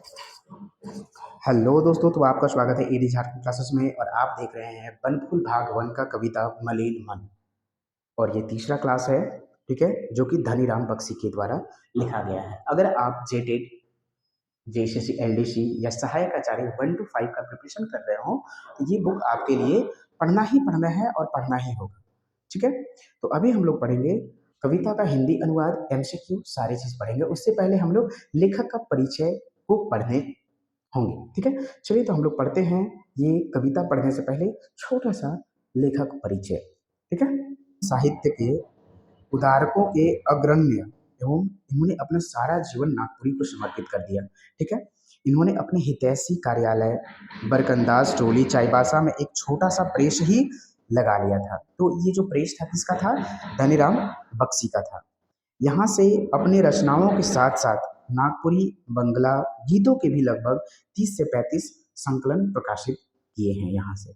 Hello दोस्तों, तो आपका स्वागत है एडी झारखंड क्लासेस में। और आप देख रहे हैं बनफुल भाग वन का कविता मलिन मन। और ये तीसरा क्लास है, ठीक है, जो कि धनीराम बख्शी के द्वारा लिखा गया है। अगर आप जेटेड, जेएसएससी, एलडीसी या सहायक आचार्य 1 to 5 का प्रिपरेशन कर रहे हो तो ये बुक आपके लिए पढ़ना ही पढ़ना है और पढ़ना ही होगा, ठीक है। तो अभी हम लोग पढ़ेंगे कविता का हिंदी अनुवाद, एमसीक्यू, सारी चीज पढ़ेंगे। उससे पहले हम लोग लेखक का परिचय को पढ़ने होंगे, ठीक है। चलिए तो हम लोग पढ़ते हैं। ये कविता पढ़ने से पहले छोटा सा लेखक परिचय, ठीक है। साहित्य के उदारकों के अग्रण्य एवं इन्होंने अपना सारा जीवन नागपुरी को समर्पित कर दिया, ठीक है। इन्होंने अपने हितैषी कार्यालय बरकंदाज टोली चाईबासा में एक छोटा सा प्रेस ही लगा लिया था। तो ये जो प्रेस था किसका था? धनीराम बख्शी का था। यहाँ से अपने रचनाओं के साथ साथ नागपुरी बंगला गीतों के भी लगभग 30 से 35 संकलन प्रकाशित किए हैं। यहाँ से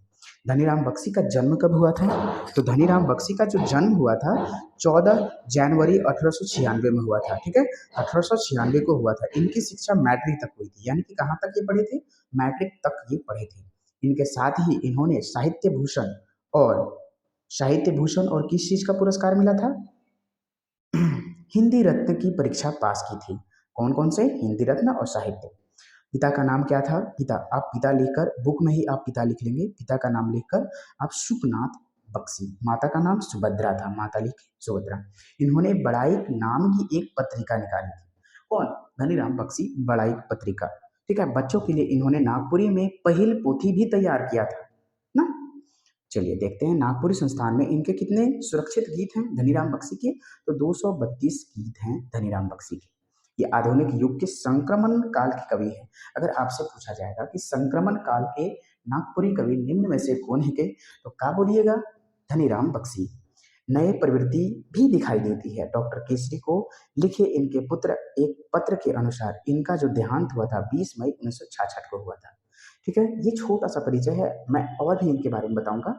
धनीराम बख्शी का जन्म कब हुआ था? तो धनीराम बख्शी का जो जन्म हुआ था 14 जनवरी 1896 में हुआ था, ठीक है। 1896 को हुआ था। इनकी शिक्षा मैट्रिक तक हुई थी, यानी कि कहाँ तक ये पढ़े थे? मैट्रिक तक ये पढ़े थे। इनके साथ ही इन्होंने साहित्य भूषण और किस चीज का पुरस्कार मिला था? हिंदी रत्न की परीक्षा पास की थी। कौन कौन से? हिंदी रत्न और साहित्य। पिता का नाम क्या था? पिता, आप पिता लिखकर बुक में ही आप पिता लिख लेंगे। पिता का नाम लिखकर आप सुखनाथ बख्शी। माता का नाम सुभद्रा था, माता लिख सुभद्रा। इन्होंने बड़ाइक नाम की एक पत्रिका निकाली थी। कौन? धनीराम बख्शी, बड़ाइक पत्रिका, ठीक है। बच्चों के लिए इन्होंने नागपुरी में पहिल पोथी भी तैयार किया था ना। चलिए देखते हैं नागपुरी संस्थान में इनके कितने सुरक्षित गीत हैं धनीराम बख्शी के। तो 232 गीत हैं धनीराम बख्शी के। ये आधुनिक युग के संक्रमण काल के कवि हैं। अगर आपसे पूछा जाएगा कि संक्रमण काल के नागपुरी कवि निम्न में से कौन है के, तो क्या बोलिएगा? धनीराम बख्शी। नए प्रवृत्ति भी दिखाई देती है। डॉक्टर केसरी को लिखे इनके पुत्र एक पत्र के अनुसार इनका जो देहांत हुआ था 20 मई 1966 को हुआ था, ठीक है। ये छोटा सा परिचय है, मैं और भी इनके बारे में बताऊंगा,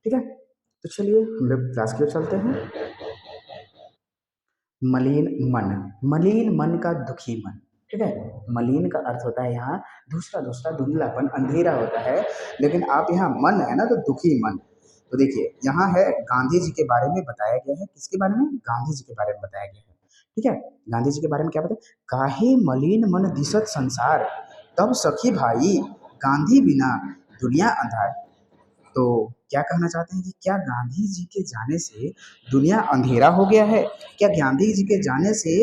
ठीक है। तो चलिए हम लोग क्लास की ओर चलते हैं। मलिन मन, मलिन मन का दुखी मन, ठीक है। मलिन का अर्थ होता है यहाँ दूसरा दूसरा धुंधलापन, अंधेरा होता है। लेकिन आप यहाँ मन है ना, तो दुखी मन। तो देखिए यहाँ है गांधी जी के बारे में बताया गया है। किसके बारे में? गांधी जी के बारे में बताया गया है, ठीक है। गांधी जी के बारे में क्या बताया? काहे मलिन मन दिसत संसार, तब सखी भाई गांधी बिना दुनिया अंधार। तो क्या कहना चाहते हैं कि क्या गांधी जी के जाने से दुनिया अंधेरा हो गया है? क्या गांधी जी के जाने से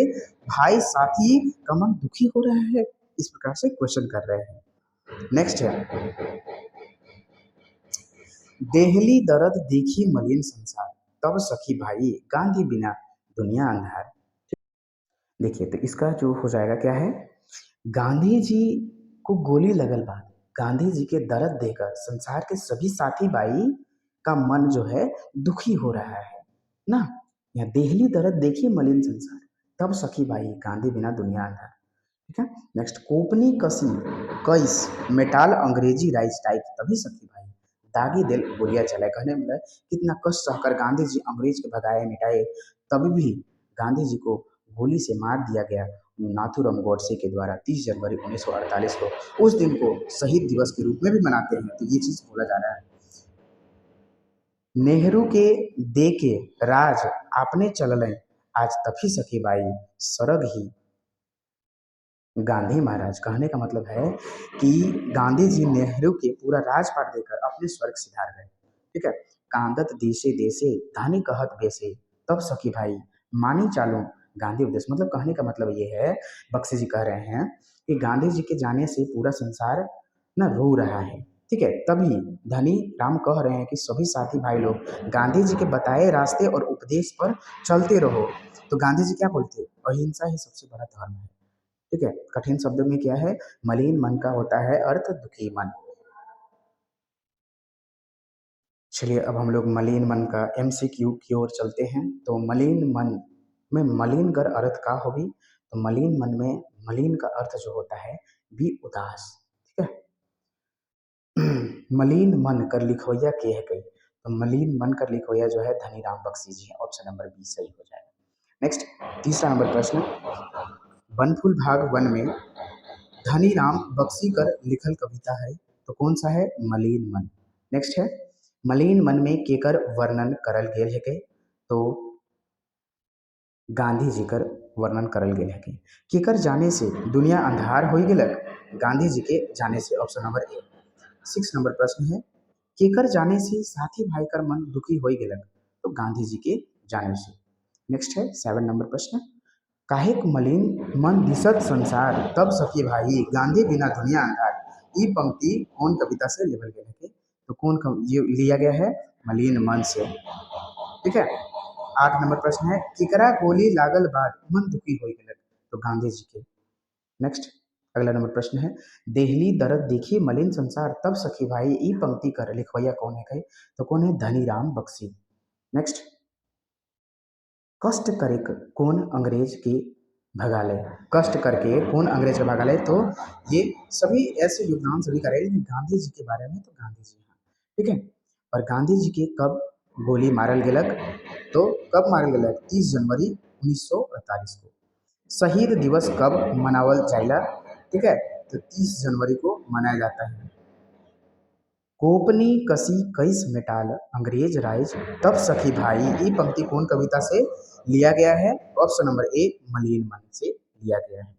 भाई साथी का मन दुखी हो रहा है? इस प्रकार से क्वेश्चन कर रहे हैं। नेक्स्ट है, देहली दर्द देखी मलिन संसार, तब सखी भाई गांधी बिना दुनिया अंधार। देखिए तो इसका जो हो जाएगा क्या है? गांधी जी को गोली लगल बाद गांधी जी के दर्द देकर संसार के सभी साथी भाई का मन जो है दुखी हो रहा है ना। यह देहली दर्द देखिए मलिन संसार, तब सखी भाई गांधी बिना दुनिया अंधार, ठीक है। नेक्स्ट, कोपनी कसी कईस मेटाल अंग्रेजी राइज टाइप, तभी सखी भाई दागी दिल गोलियां चलाए। कहने मतलब कितना कष्ट सहकर गांधी जी अंग्रेज के भगाए मिटाए, तभी भी गांधी जी को गोली से मार दिया गया नाथूराम गोडसे के द्वारा 30 जनवरी 1948 को। उस दिन को शहीद दिवस के रूप में भी मनाते हैं। तो ये चीज बोला जा रहा है। नेहरू के दे के राज आपने चललें, आज तभी सखी बाई सरग ही गांधी महाराज। कहने का मतलब है कि गांधी जी नेहरू के पूरा राजपाट देकर अपने स्वर्ग सिधार गए, ठीक है। कांदत देशे देशे धानी कहत बेसे, तब सखी भाई मानी चालू गांधी उपदेश। मतलब कहने का मतलब ये है, बख्शी जी कह रहे हैं कि गांधी जी के जाने से पूरा संसार ना रो रहा है, ठीक है। तभी धनी राम कह रहे हैं कि सभी साथी भाई लोग गांधी जी के बताए रास्ते और उपदेश पर चलते रहो। तो गांधी जी क्या बोलते हैं? अहिंसा ही सबसे बड़ा धर्म है, ठीक है। कठिन शब्द में क्या है? मलिन मन का होता है अर्थ दुखी मन। चलिए अब हम लोग मलिन मन का एमसीक्यू की ओर चलते हैं। तो मलिन मन में मलिन कर अर्थ का होगी? तो मलिन मन में मलिन का अर्थ जो होता है भी उदास, ठीक है। मलिन मन कर लिखवैया के है कई, तो मलिन मन कर लिखवैया जो है धनीराम बख्शी जी है। ऑप्शन नंबर बी सही हो जाएगा। नेक्स्ट, तीसरा नंबर प्रश्न, बनफुल भाग वन में धनीराम बख्शी कर लिखल कविता है तो कौन सा है? मलिन मन। नेक्स्ट है मलिन मन में केकर वर्णन करल गेल है के? तो गांधी जी कर वर्णन करल गेल है के? केकर जाने से दुनिया अंधार हो गेलक? गांधी जी के जाने से, ऑप्शन नंबर ए। 6 नंबर प्रश्न है केकर जाने से साथी भाई कर मन दुखी हो गेलक? तो गांधी जी के जाने से। नेक्स्ट है 7 नंबर प्रश्न काहेक मलिन मन दिसत संसार तब सखी भाई गांधी बिना दुनिया अंधार। ई पंक्ति कौन कविता से लेवल गया है? तो ये लिया गया है मलिन मन से। ठीक है। 8 नंबर प्रश्न है केकरा गोली लागल बाद मन दुखी हो गेलक? तो गांधी जी के। नेक्स्ट अगला नंबर प्रश्न है देहली दर्द देखी मलिन संसार तब सखी भाई ई पंक्ति कर लिखवैया कौन है कहे? तो कौन है? धनीराम बख्शी। नेक्स्ट कष्ट करे कौन अंग्रेज के भगालय? कष्ट करके कौन अंग्रेज का भगालय? तो ये सभी ऐसे योगदान सभी करे लेकिन गांधी जी के बारे में तो गांधी जी हाँ। ठीक है। और गांधी जी के कब गोली मारल गेलक? तो कब मारल गेलक? 30 जनवरी 1948 को। शहीद दिवस कब मनावल जाइला? ठीक है। तो 30 जनवरी को मनाया जाता है। कोपनी कसी कैस मेटाल अंग्रेज राज तब सखी भाई ये पंक्ति कौन कविता से लिया गया है? ऑप्शन नंबर ए मलिन मन से लिया गया है।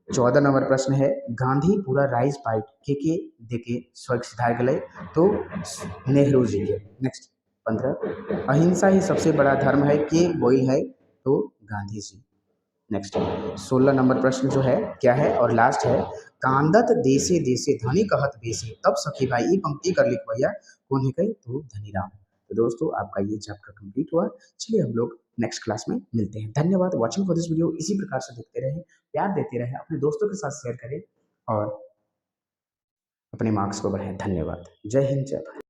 14 नंबर प्रश्न है गांधी पूरा राइज पाइट के देके स्वर्ग सिधार गए? तो नेहरू जी के। नेक्स्ट 15 अहिंसा ही सबसे बड़ा धर्म है के बोल है? तो गांधी जी। नेक्स्ट 16 नंबर प्रश्न जो है क्या है और लास्ट है कांदत देसे देसे धनी कहत बेसे तब सखी भाई ये पंक्ति कर लिख भैया कौन है कहे? तो धनीराम। तो दोस्तों आपका ये चैप्टर कंप्लीट हुआ। चलिए हम लोग नेक्स्ट क्लास में मिलते हैं। धन्यवाद वॉचिंग फॉर दिस वीडियो। इसी प्रकार से देखते रहे, प्यार देते रहे, अपने दोस्तों के साथ शेयर करें और अपने मार्क्स को बढ़ाएं। धन्यवाद। जय हिंद जय भारत।